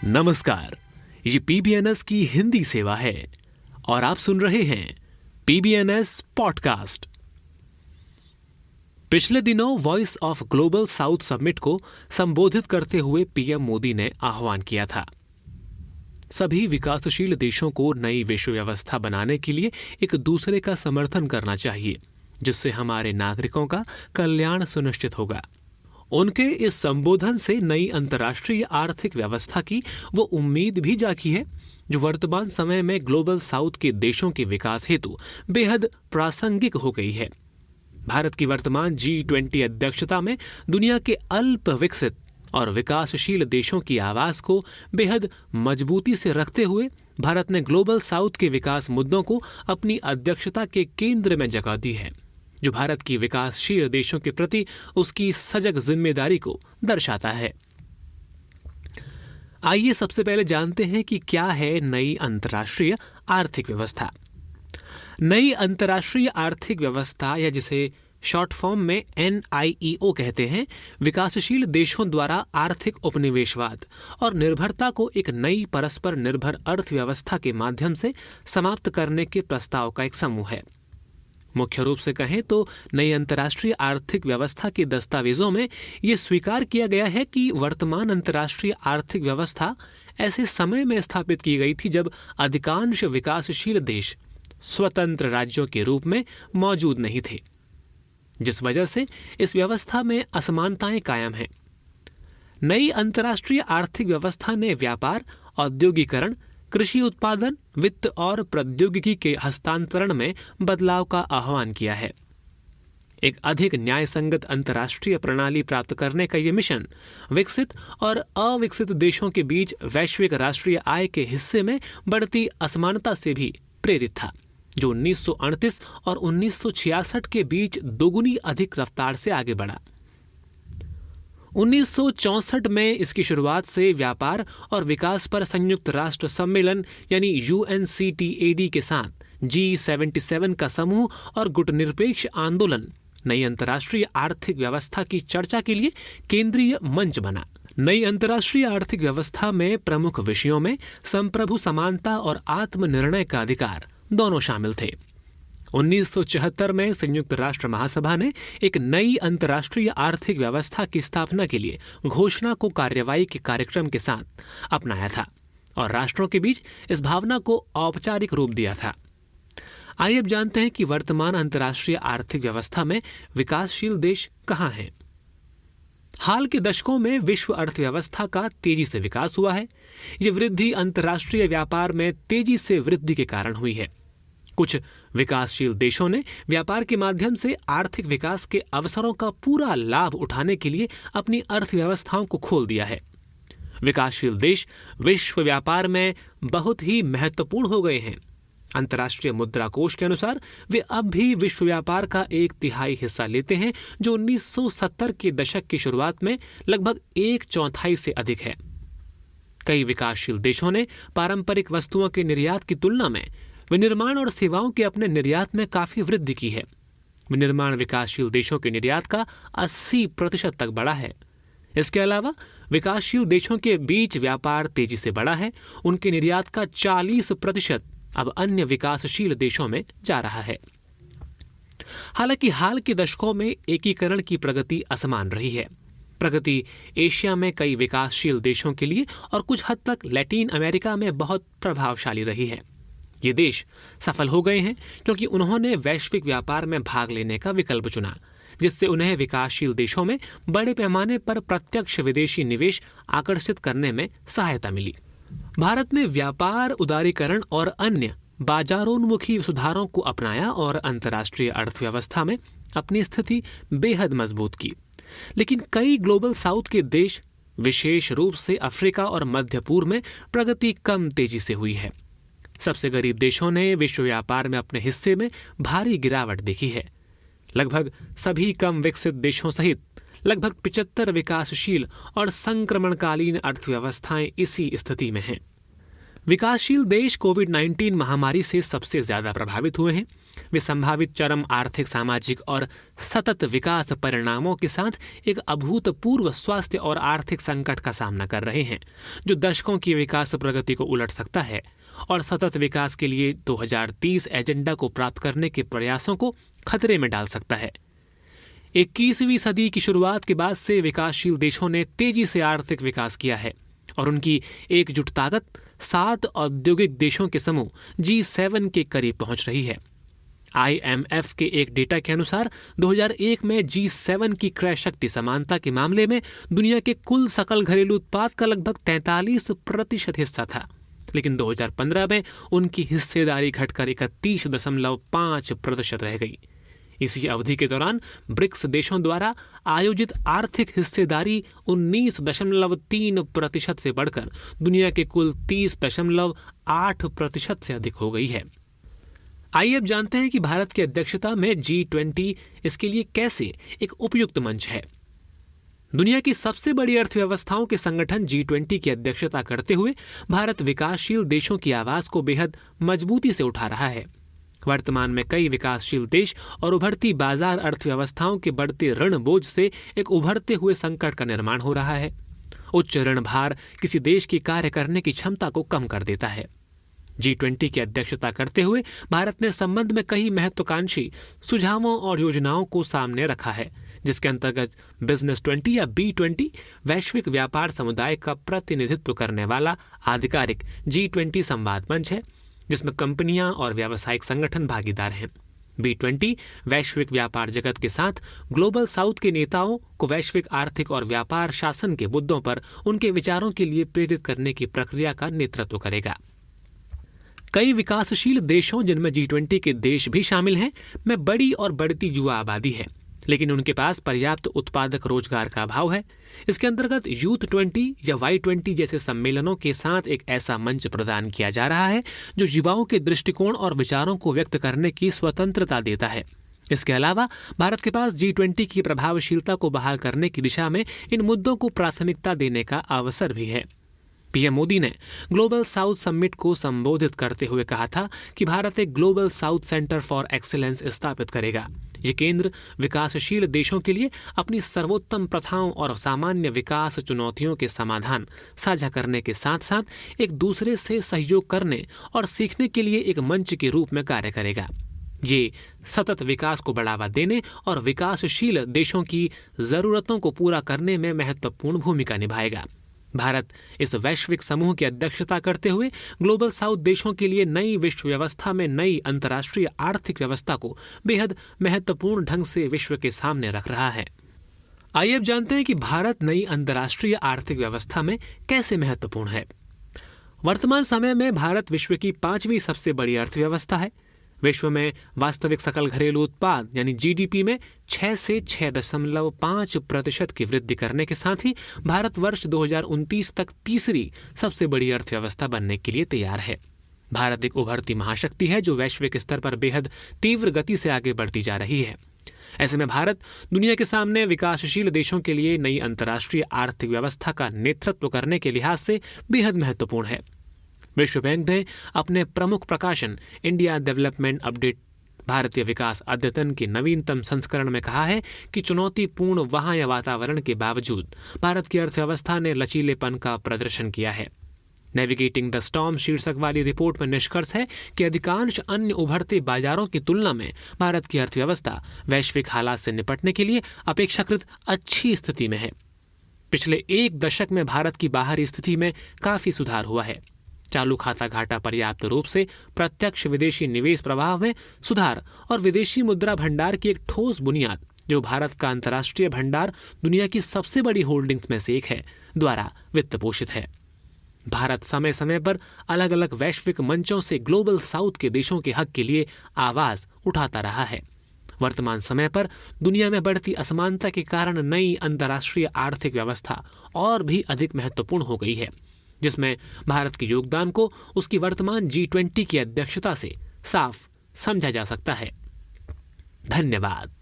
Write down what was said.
नमस्कार, ये पीबीएनएस की हिंदी सेवा है और आप सुन रहे हैं पीबीएनएस पॉडकास्ट। पिछले दिनों voice of global south summit को संबोधित करते हुए पीएम मोदी ने आह्वान किया था, सभी विकासशील देशों को नई विश्व व्यवस्था बनाने के लिए एक दूसरे का समर्थन करना चाहिए, जिससे हमारे नागरिकों का कल्याण सुनिश्चित होगा। उनके इस संबोधन से नई अंतर्राष्ट्रीय आर्थिक व्यवस्था की वो उम्मीद भी जागी है जो वर्तमान समय में ग्लोबल साउथ के देशों के विकास हेतु बेहद प्रासंगिक हो गई है। भारत की वर्तमान G20 अध्यक्षता में दुनिया के अल्प विकसित और विकासशील देशों की आवाज को बेहद मजबूती से रखते हुए भारत ने ग्लोबल साउथ के विकास मुद्दों को अपनी अध्यक्षता के केंद्र में जगह दी है, जो भारत की विकासशील देशों के प्रति उसकी सजग जिम्मेदारी को दर्शाता है। आइए सबसे पहले जानते हैं कि क्या है नई अंतर्राष्ट्रीय आर्थिक व्यवस्था। नई अंतर्राष्ट्रीय आर्थिक व्यवस्था, या जिसे शॉर्ट फॉर्म में NIEO कहते हैं, विकासशील देशों द्वारा आर्थिक उपनिवेशवाद और निर्भरता को एक नई परस्पर निर्भर अर्थव्यवस्था के माध्यम से समाप्त करने के प्रस्ताव का एक समूह है। मुख्य रूप से कहें तो नई अंतर्राष्ट्रीय आर्थिक व्यवस्था के दस्तावेजों में ये स्वीकार किया गया है कि वर्तमान अंतर्राष्ट्रीय आर्थिक व्यवस्था ऐसे समय में स्थापित की गई थी जब अधिकांश विकासशील देश स्वतंत्र राज्यों के रूप में मौजूद नहीं थे, जिस वजह से इस व्यवस्था में असमानताएं कायम हैं। नई अंतर्राष्ट्रीय आर्थिक व्यवस्था ने व्यापार, औद्योगिकरण, कृषि उत्पादन, वित्त और प्रौद्योगिकी के हस्तांतरण में बदलाव का आह्वान किया है। एक अधिक न्यायसंगत अंतर्राष्ट्रीय प्रणाली प्राप्त करने का ये मिशन विकसित और अविकसित देशों के बीच वैश्विक राष्ट्रीय आय के हिस्से में बढ़ती असमानता से भी प्रेरित था, जो 1938 और 1966 के बीच दोगुनी अधिक रफ्तार से आगे बढ़ा। 1964 में इसकी शुरुआत से व्यापार और विकास पर संयुक्त राष्ट्र सम्मेलन यानी UNCTAD के साथ G77 का समूह और गुटनिरपेक्ष आंदोलन नई अंतर्राष्ट्रीय आर्थिक व्यवस्था की चर्चा के लिए केंद्रीय मंच बना। नई अंतर्राष्ट्रीय आर्थिक व्यवस्था में प्रमुख विषयों में संप्रभु समानता और आत्मनिर्णय का अधिकार दोनों शामिल थे। 1974 में संयुक्त राष्ट्र महासभा ने एक नई अंतर्राष्ट्रीय आर्थिक व्यवस्था की स्थापना के लिए घोषणा को कार्यवाही के कार्यक्रम के साथ अपनाया था और राष्ट्रों के बीच इस भावना को औपचारिक रूप दिया था। आइए अब जानते हैं कि वर्तमान अंतर्राष्ट्रीय आर्थिक व्यवस्था में विकासशील देश कहाँ हैं। हाल के दशकों में विश्व अर्थव्यवस्था का तेजी से विकास हुआ है। ये वृद्धि अंतर्राष्ट्रीय व्यापार में तेजी से वृद्धि के कारण हुई है। कुछ विकासशील देशों ने व्यापार के माध्यम से आर्थिक विकास के अवसरों का पूरा लाभ उठाने के लिए अपनी अर्थव्यवस्थाओं को खोल दिया है। विकासशील देश विश्व व्यापार में बहुत ही महत्वपूर्ण हो गए हैं। अंतर्राष्ट्रीय मुद्रा कोष के अनुसार वे अब भी विश्व व्यापार का 1/3 हिस्सा लेते हैं, जो 1970 के दशक की शुरुआत में लगभग 1/4 से अधिक है। कई विकासशील देशों ने पारंपरिक वस्तुओं के निर्यात की तुलना में विनिर्माण और सेवाओं के अपने निर्यात में काफी वृद्धि की है। विनिर्माण विकासशील देशों के निर्यात का 80% तक बढ़ा है। इसके अलावा विकासशील देशों के बीच व्यापार तेजी से बढ़ा है। उनके निर्यात का 40% अब अन्य विकासशील देशों में जा रहा है। हालांकि हाल के दशकों में एकीकरण की प्रगति असमान रही है। प्रगति एशिया में कई विकासशील देशों के लिए और कुछ हद तक लैटिन अमेरिका में बहुत प्रभावशाली रही है। ये देश सफल हो गए हैं क्योंकि उन्होंने वैश्विक व्यापार में भाग लेने का विकल्प चुना, जिससे उन्हें विकासशील देशों में बड़े पैमाने पर प्रत्यक्ष विदेशी निवेश आकर्षित करने में सहायता मिली। भारत ने व्यापार, उदारीकरण और अन्य बाजारोन्मुखी सुधारों को अपनाया और अंतर्राष्ट्रीय अर्थव्यवस्था में अपनी स्थिति बेहद मजबूत की। लेकिन कई ग्लोबल साउथ के देश, विशेष रूप से अफ्रीका और मध्य पूर्व में प्रगति कम तेजी से हुई है। सबसे गरीब देशों ने विश्व व्यापार में अपने हिस्से में भारी गिरावट देखी है। लगभग सभी कम विकसित देशों सहित लगभग 75 विकासशील और संक्रमणकालीन अर्थव्यवस्थाएं इसी स्थिति में हैं। विकासशील देश कोविड-19 महामारी से सबसे ज्यादा प्रभावित हुए हैं। वे संभावित चरम आर्थिक, सामाजिक और सतत विकास परिणामों के साथ एक अभूतपूर्व स्वास्थ्य और आर्थिक संकट का सामना कर रहे हैं, जो दशकों की विकास प्रगति को उलट सकता है और सतत विकास के लिए 2030 एजेंडा को प्राप्त करने के प्रयासों को खतरे में डाल सकता है। 21वीं सदी की शुरुआत के बाद से विकासशील देशों ने तेजी से आर्थिक विकास किया है और उनकी एकजुट ताकत 7 औद्योगिक देशों के समूह G7 के करीब पहुंच रही है। IMF के एक डेटा के अनुसार 2001 में G7 की क्रय शक्ति समानता के मामले में दुनिया के कुल सकल घरेलू उत्पाद का लगभग 43% हिस्सा था, लेकिन 2015 में उनकी हिस्सेदारी घटकर 31.5% रह गई। इसी अवधि के दौरान ब्रिक्स देशों द्वारा आयोजित आर्थिक हिस्सेदारी 19.3% से बढ़कर दुनिया के कुल 30.8% से अधिक हो गई है। आइए अब जानते हैं कि भारत की अध्यक्षता में G20 इसके लिए कैसे एक उपयुक्त मंच है। दुनिया की सबसे बड़ी अर्थव्यवस्थाओं के संगठन G20 की अध्यक्षता करते हुए भारत विकासशील देशों की आवाज को बेहद मजबूती से उठा रहा है। वर्तमान में कई विकासशील देश और उभरती बाजार अर्थव्यवस्थाओं के बढ़ते ऋण बोझ से एक उभरते हुए संकट का निर्माण हो रहा है। उच्च ऋण भार किसी देश की कार्य करने की क्षमता को कम कर देता है। G20 की अध्यक्षता करते हुए भारत ने संबंध में कई महत्वाकांक्षी सुझावों और योजनाओं को सामने रखा है, जिसके अंतर्गत बिजनेस 20 या B20 वैश्विक व्यापार समुदाय का प्रतिनिधित्व करने वाला आधिकारिक G20 संवाद मंच है, जिसमें कंपनियां और व्यावसायिक संगठन भागीदार हैं। B20 वैश्विक व्यापार जगत के साथ ग्लोबल साउथ के नेताओं को वैश्विक आर्थिक और व्यापार शासन के मुद्दों पर उनके विचारों के लिए प्रेरित करने की प्रक्रिया का नेतृत्व करेगा। कई विकासशील देशों, जिनमें G20 के देश भी शामिल हैं, में बड़ी और बढ़ती युवा आबादी है, लेकिन उनके पास पर्याप्त उत्पादक रोजगार का अभाव है। इसके अंतर्गत यूथ 20 या Y20 जैसे सम्मेलनों के साथ एक ऐसा मंच प्रदान किया जा रहा है जो युवाओं के दृष्टिकोण और विचारों को व्यक्त करने की स्वतंत्रता देता है। इसके अलावा भारत के पास G20 की प्रभावशीलता को बहाल करने की दिशा में इन मुद्दों को प्राथमिकता देने का अवसर भी है। पीएम मोदी ने ग्लोबल साउथ समिट को संबोधित करते हुए कहा था कि भारत एक global south centre for excellence स्थापित करेगा। ये केंद्र विकासशील देशों के लिए अपनी सर्वोत्तम प्रथाओं और सामान्य विकास चुनौतियों के समाधान साझा करने के साथ साथ एक दूसरे से सहयोग करने और सीखने के लिए एक मंच के रूप में कार्य करेगा। ये सतत विकास को बढ़ावा देने और विकासशील देशों की जरूरतों को पूरा करने में महत्वपूर्ण भूमिका निभाएगा। भारत इस वैश्विक समूह की अध्यक्षता करते हुए ग्लोबल साउथ देशों के लिए नई विश्व व्यवस्था में नई अंतर्राष्ट्रीय आर्थिक व्यवस्था को बेहद महत्वपूर्ण ढंग से विश्व के सामने रख रहा है। आइए अब जानते हैं कि भारत नई अंतर्राष्ट्रीय आर्थिक व्यवस्था में कैसे महत्वपूर्ण है। वर्तमान समय में भारत विश्व की 5वीं सबसे बड़ी अर्थव्यवस्था है। विश्व में वास्तविक सकल घरेलू उत्पाद यानी GDP में 6 से 6.5% की वृद्धि करने के साथ ही भारत वर्ष 2029 तक तीसरी सबसे बड़ी अर्थव्यवस्था बनने के लिए तैयार है। भारत एक उभरती महाशक्ति है जो वैश्विक स्तर पर बेहद तीव्र गति से आगे बढ़ती जा रही है। ऐसे में भारत दुनिया के सामने विकासशील देशों के लिए नई अंतर्राष्ट्रीय आर्थिक व्यवस्था का नेतृत्व करने के लिहाज से बेहद महत्वपूर्ण है। विश्व बैंक ने अपने प्रमुख प्रकाशन इंडिया डेवलपमेंट अपडेट भारतीय विकास अद्यतन के नवीनतम संस्करण में कहा है कि चुनौतीपूर्ण वहां वातावरण के बावजूद भारत की अर्थव्यवस्था ने लचीलेपन का प्रदर्शन किया है। नेविगेटिंग द स्टॉर्म शीर्षक वाली रिपोर्ट में निष्कर्ष है कि अधिकांश अन्य उभरते बाजारों की तुलना में भारत की अर्थव्यवस्था वैश्विक हालात से निपटने के लिए अपेक्षाकृत अच्छी स्थिति में है। पिछले एक दशक में भारत की बाहरी स्थिति में काफी सुधार हुआ है। चालू खाता घाटा पर्याप्त रूप से प्रत्यक्ष विदेशी निवेश प्रवाह में सुधार और विदेशी मुद्रा भंडार की एक ठोस बुनियाद, जो भारत का अंतर्राष्ट्रीय भंडार दुनिया की सबसे बड़ी होल्डिंग्स में से एक है, द्वारा वित्त पोषित है। भारत समय समय पर अलग अलग वैश्विक मंचों से ग्लोबल साउथ के देशों के हक के लिए आवाज उठाता रहा है। वर्तमान समय पर दुनिया में बढ़ती असमानता के कारण नई अंतर्राष्ट्रीय आर्थिक व्यवस्था और भी अधिक महत्वपूर्ण हो गई है, जिसमें भारत के योगदान को उसकी वर्तमान G20 की अध्यक्षता से साफ समझा जा सकता है। धन्यवाद।